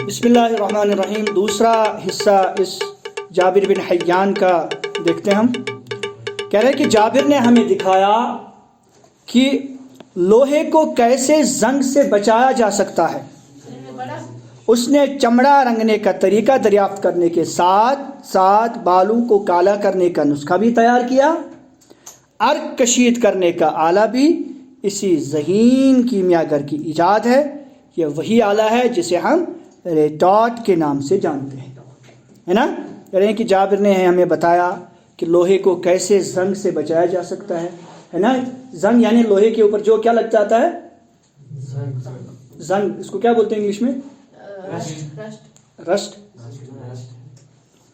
بسم اللہ الرحمن الرحیم۔ دوسرا حصہ اس جابر بن حیان کا دیکھتے ہیں ہم۔ کہہ رہے کہ جابر نے ہمیں دکھایا کہ لوہے کو کیسے زنگ سے بچایا جا سکتا ہے۔ اس نے چمڑا رنگنے کا طریقہ دریافت کرنے کے ساتھ ساتھ بالوں کو کالا کرنے کا نسخہ بھی تیار کیا۔ عرق کشید کرنے کا آلہ بھی اسی ذہین کیمیاگر کی ایجاد ہے۔ یہ وہی آلہ ہے جسے ہم ریٹارٹ کے نام سے جانتے ہیں، ہے نا۔ کہہ رہے ہیں کہ جابر نے ہمیں بتایا کہ لوہے کو کیسے زنگ سے بچایا جا سکتا ہے نا۔ زنگ یعنی لوہے کے اوپر جو کیا لگ جاتا ہے، زنگ، اس کو کیا بولتے ہیں انگلش میں؟ رسٹ۔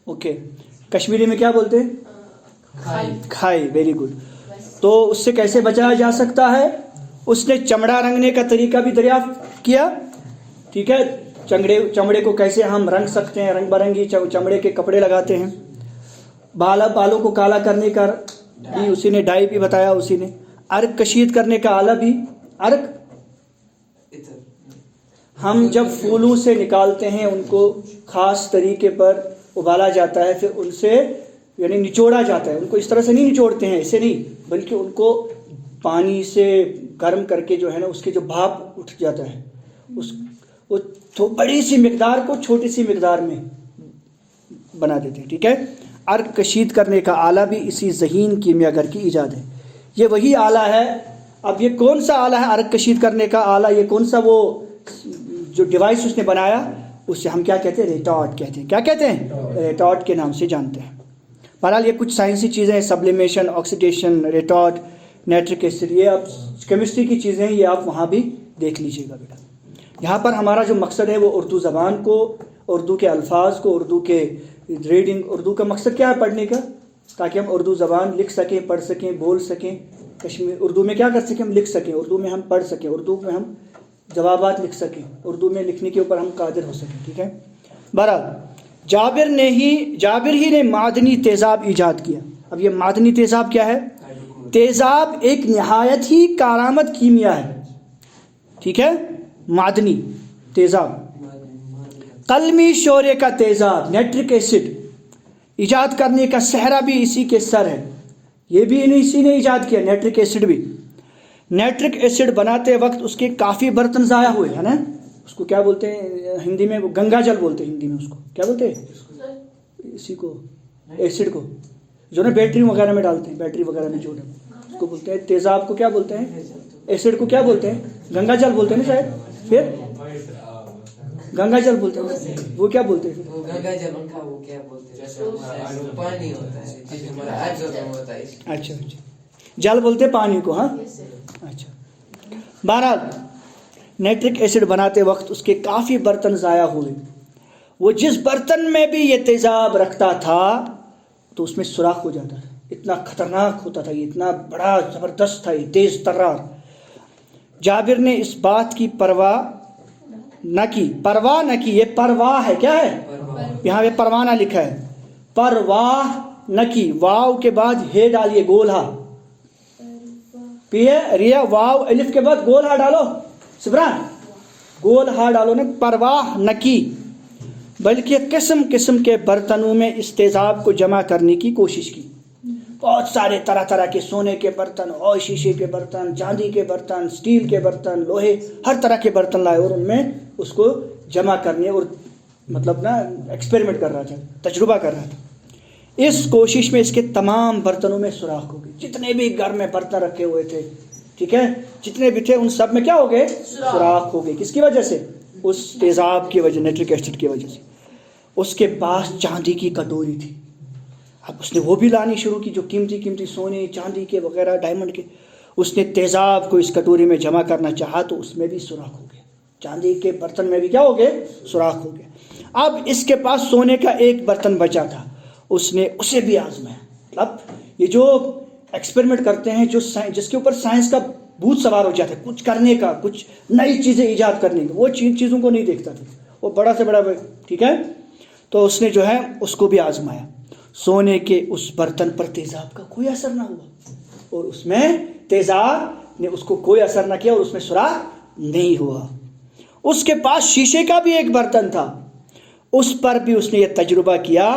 اوکے، کشمیری میں کیا بولتے ہیں؟ کھائی۔ Very good. تو اس سے کیسے بچایا جا سکتا ہے؟ اس نے چمڑا رنگنے کا طریقہ بھی دریافت کیا، ٹھیک ہے۔ چمڑے کو کیسے ہم رنگ سکتے ہیں، رنگ برنگی چمڑے کے کپڑے لگاتے ہیں۔ بالوں کو کالا کرنے کا بھی اسی نے، ڈائی بھی بتایا اسی نے۔ عرق کشید کرنے کا آلہ بھی، عرق ہم جب پھولوں سے نکالتے ہیں ان کو خاص طریقے پر ابالا جاتا ہے، پھر ان سے یعنی نچوڑا جاتا ہے۔ ان کو اس طرح سے نہیں نچوڑتے ہیں، ایسے نہیں، بلکہ ان کو پانی سے گرم کر کے جو ہے نا اس کے جو بھاپ اٹھ جاتا ہے، وہ بڑی سی مقدار کو چھوٹی سی مقدار میں بنا دیتے ہیں، ٹھیک ہے۔ عرق کشید کرنے کا آلہ بھی اسی ذہین کیمیاگر کی ایجاد ہے۔ یہ وہی آلہ ہے۔ اب یہ کون سا آلہ ہے عرق کشید کرنے کا آلہ؟ یہ کون سا وہ جو ڈیوائس اس نے بنایا، اسے ہم کیا کہتے ہیں؟ ریٹارٹ کہتے ہیں۔ کیا کہتے ہیں؟ ریٹارٹ کے نام سے جانتے ہیں۔ بہرحال یہ کچھ سائنسی چیزیں ہیں، sublimation, oxidation, retort, nitric acid, یہ اب کیمسٹری کی چیزیں ہیں، یہ آپ وہاں بھی دیکھ لیجیے گا بیٹا۔ یہاں پر ہمارا جو مقصد ہے وہ اردو زبان کو، اردو کے الفاظ کو، اردو کے ریڈنگ، اردو کا مقصد کیا ہے؟ پڑھنے کا، تاکہ ہم اردو زبان لکھ سکیں، پڑھ سکیں، بول سکیں۔ اردو میں کیا کر سکیں؟ ہم لکھ سکیں، اردو میں ہم پڑھ سکیں، اردو میں ہم جوابات لکھ سکیں، اردو میں لکھنے کے اوپر ہم قادر ہو سکیں، ٹھیک ہے۔ بہرحال جابر ہی نے معدنی تیزاب ایجاد کیا۔ اب یہ معدنی تیزاب کیا ہے؟ تیزاب ایک نہایت ہی کارآمد کیمیا ہے، ٹھیک ہے۔ معدنی تیزاب، قلمی شورے کا تیزاب، نائٹرک ایسڈ ایجاد کرنے کا سہرا بھی اسی کے سر ہے۔ یہ بھی اسی نے ایجاد کیا، نائٹرک ایسڈ بھی۔ نائٹرک ایسڈ بناتے وقت اس کے کافی برتن ضائع ہوئے، ہے نا۔ اس کو کیا بولتے ہیں ہندی میں؟ گنگا جل بولتے ہیں ہندی میں، اس کو کیا بولتے ہیں؟ اسی کو ایسڈ کو جو نا بیٹری وغیرہ میں ڈالتے ہیں، بیٹری وغیرہ میں جو ہے اس کو بولتے ہیں تیزاب کو کیا بولتے ہیں؟ ایسڈ کو کیا بولتے ہیں؟ گنگا جل بولتے ہیں نا شاید، پھر گنگا جل بولتے ہیں، وہ کیا بولتے ہیں؟ گنگا جل ان کا وہ کیا بولتے ہیں؟ پانی ہوتا ہے جسے ہمارا آج ہوتا ہے۔ اچھا، جل بولتے پانی کو، ہاں، اچھا۔ بہرحال نائٹرک ایسڈ بناتے وقت اس کے کافی برتن ضائع ہوئے۔ وہ جس برتن میں بھی یہ تیزاب رکھتا تھا تو اس میں سوراخ ہو جاتا تھا۔ اتنا خطرناک ہوتا تھا یہ، اتنا بڑا زبردست تھا یہ، تیز ترار۔ جابر نے اس بات کی پرواہ نہ کی، یہ پرواہ ہے، کیا ہے؟ یہاں پہ پروانہ لکھا ہے، پرواہ نہ کی، واو کے بعد ہے ڈالیے، گول ہا، ریا واو الف کے بعد گول ہا ڈالو، سبران گول ہا ڈالو نا، پرواہ نہ کی، بلکہ قسم قسم کے برتنوں میں اس تیزاب کو جمع کرنے کی کوشش کی۔ بہت سارے طرح طرح کے سونے کے برتن اور شیشے کے برتن، چاندی کے برتن، سٹیل کے برتن، لوہے، ہر طرح کے برتن لائے اور ان میں اس کو جمع کرنے اور مطلب نا ایکسپیریمنٹ کر رہا تھا، تجربہ کر رہا تھا۔ اس کوشش میں اس کے تمام برتنوں میں سوراخ ہو گئی۔ جتنے بھی گھر میں برتن رکھے ہوئے تھے، ٹھیک ہے، جتنے بھی تھے ان سب میں کیا ہو گئے؟ سوراخ ہو گئے۔ کس کی وجہ سے؟ اس تیزاب کی وجہ، نائٹرک ایسڈ کی وجہ سے۔ اس کے پاس چاندی کی کٹوری تھی۔ اب اس نے وہ بھی لانی شروع کی جو قیمتی سونے، چاندی کے وغیرہ، ڈائمنڈ کے۔ اس نے تیزاب کو اس کٹوری میں جمع کرنا چاہا تو اس میں بھی سوراخ ہو گیا۔ چاندی کے برتن میں بھی کیا ہو گئے؟ سوراخ ہو گئے۔ اب اس کے پاس سونے کا ایک برتن بچا تھا، اس نے اسے بھی آزمایا۔ مطلب یہ جو ایکسپیریمنٹ کرتے ہیں، جو جس کے اوپر سائنس کا بھوت سوار ہو جاتا ہے، کچھ کرنے کا، کچھ نئی چیزیں ایجاد کرنے کا، وہ چیزوں کو نہیں دیکھتا تھا، وہ بڑا سے بڑا، ٹھیک ہے۔ تو اس نے جو ہے اس کو بھی آزمایا۔ سونے کے اس برتن پر تیزاب کا کوئی اثر نہ ہوا، اور اس میں تیزاب نے اس کو کوئی اثر نہ کیا، اور اس میں سوراخ نہیں ہوا۔ اس کے پاس شیشے کا بھی ایک برتن تھا، اس پر بھی اس نے یہ تجربہ کیا،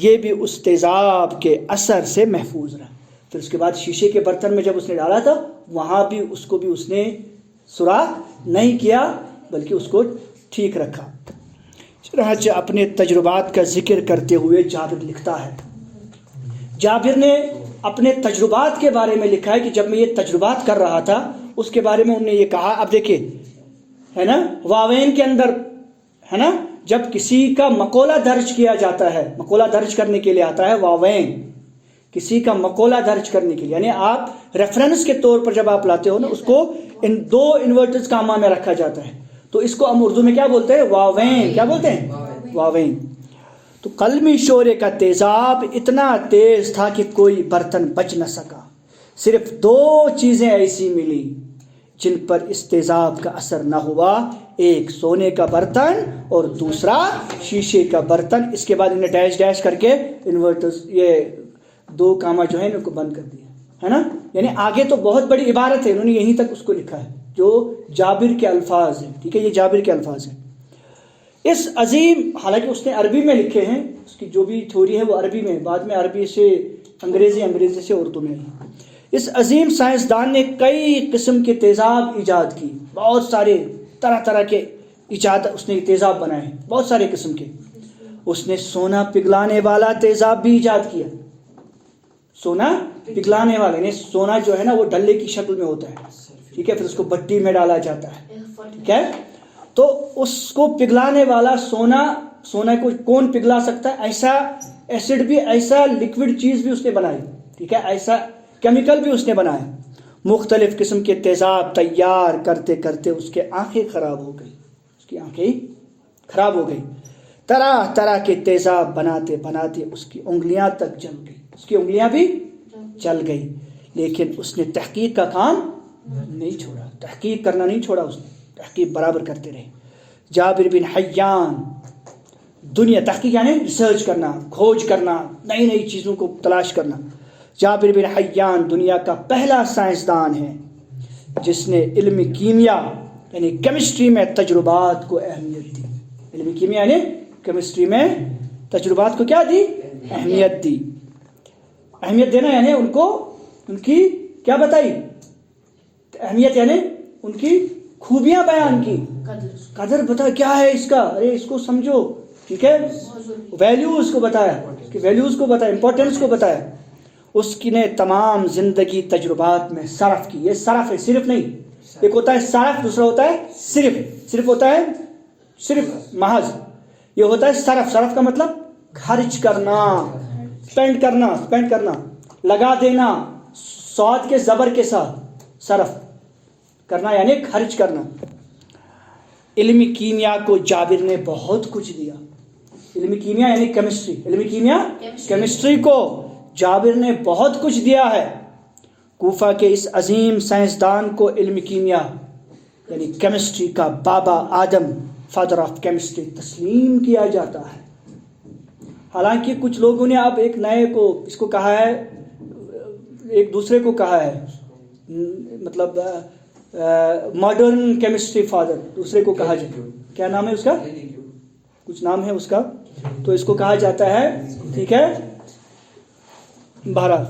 یہ بھی اس تیزاب کے اثر سے محفوظ رہا۔ پھر اس کے بعد شیشے کے برتن میں جب اس نے ڈالا تھا وہاں بھی اس کو بھی اس نے سوراخ نہیں کیا بلکہ اس کو ٹھیک رکھا۔ چنانچہ اپنے تجربات کا ذکر کرتے ہوئے جابر لکھتا ہے، جابر نے اپنے تجربات کے بارے میں لکھا ہے کہ جب میں یہ تجربات کر رہا تھا اس کے بارے میں انہوں نے یہ کہا، اب دیکھیں ہے نا واوین کے اندر ہے نا، جب کسی کا مقولہ درج کیا جاتا ہے، مقولہ درج کرنے کے لیے آتا ہے واوین، کسی کا مقولہ درج کرنے کے لیے، یعنی آپ ریفرنس کے طور پر جب آپ لاتے ہو نا اس کو ان دو انورٹرز کامہ میں رکھا جاتا ہے، تو اس کو ہم اردو میں کیا بولتے ہیں؟ واوین۔ کیا بولتے ہیں؟ واوین۔ تو قلمی شورے کا تیزاب اتنا تیز تھا کہ کوئی برتن بچ نہ سکا، صرف دو چیزیں ایسی ملی جن پر اس تیزاب کا اثر نہ ہوا، ایک سونے کا برتن اور دوسرا شیشے کا برتن۔ اس کے بعد انہیں ڈیش ڈیش کر کے انورٹرز یہ دو کامہ جو ہے ان کو بند کر دیا ہے نا، یعنی آگے تو بہت بڑی عبارت ہے، انہوں نے یہیں تک اس کو لکھا ہے جو جابر کے الفاظ ہیں، ٹھیک ہے، یہ جابر کے الفاظ ہیں۔ اس عظیم، حالانکہ اس نے عربی میں لکھے ہیں، اس کی جو بھی تھیوری ہے وہ عربی میں، بعد میں عربی سے انگریزی سے اردو میں ہے۔ اس عظیم سائنسدان نے کئی قسم کے تیزاب ایجاد کی، بہت سارے طرح طرح کے ایجاد اس نے تیزاب بنائے ہیں، بہت سارے قسم کے۔ اس نے سونا پگھلانے والا تیزاب بھی ایجاد کیا، سونا پگھلانے والا، یعنی سونا جو ہے نا وہ ڈلے کی شکل میں ہوتا ہے، ٹھیک ہے، پھر اس کو بٹی میں ڈالا جاتا ہے، ٹھیک ہے، تو اس کو پگھلانے والا سونا کو کون پگھلا سکتا ہے؟ ایسا ایسڈ بھی، ایسا لکوڈ چیز بھی اس نے بنائی، ٹھیک ہے، ایسا کیمیکل بھی اس نے بنایا۔ مختلف قسم کے تیزاب تیار کرتے کرتے اس کے آنکھیں خراب ہو گئی، اس کی آنکھیں خراب ہو گئی۔ طرح طرح کے تیزاب بناتے بناتے اس کی انگلیاں تک جل گئی، اس کی انگلیاں بھی جل گئی، لیکن اس نے تحقیق کا کام نہیں چھوڑا، تحقیق کرنا نہیں چھوڑا، اس نے تحقیق برابر کرتے رہے۔ جابر بن حیان دنیا، تحقیق یعنی ریسرچ کرنا، کھوج کرنا، نئی نئی چیزوں کو تلاش کرنا۔ جابر بن حیان دنیا کا پہلا سائنسدان ہے جس نے علم کیمیا یعنی کیمسٹری میں تجربات کو اہمیت دی۔ علم کیمیا یعنی کیمسٹری میں تجربات کو کیا دی؟ اہمیت دی۔ اہمیت دینا یعنی ان کو ان کی کیا بتائی؟ اہمیت یعنی ان کی خوبیاں بیان کی، قدر بتا کیا ہے اس کا، ارے اس کو سمجھو، ٹھیک ہے، ویلیوز کو بتایا، اس کی ویلیوز کو بتایا، امپورٹنس کو بتایا۔ اس کی نے تمام زندگی تجربات میں صرف کی، یہ صرف ہے، صرف نہیں، ایک ہوتا ہے صرف، دوسرا ہوتا ہے صرف ہوتا ہے صرف محض، یہ ہوتا ہے صرف۔ صرف کا مطلب خرچ کرنا، اسپینڈ کرنا، لگا دینا، سواد کے زبر کے ساتھ صرف کرنا یعنی خرچ کرنا۔ علم کیمیا کو جابر نے بہت کچھ دیا، علم کیمیا یعنی کیمسٹری، علم کیمیا کیمسٹری کو جابر نے بہت کچھ دیا ہے۔ کوفہ کے اس عظیم سائنسدان کو علم کیمیا یعنی کیمسٹری کا بابا آدم، فادر آف کیمسٹری تسلیم کیا جاتا ہے۔ حالانکہ کچھ لوگوں نے اب ایک نئے کو اس کو کہا ہے، ایک دوسرے کو کہا ہے، مطلب ماڈرن کیمسٹری فادر دوسرے کو کہا جاتا ہے، کیا نام ہے اس کا؟ کچھ نام ہے اس کا، تو اس کو کہا جاتا ہے، ٹھیک ہے، بہرحال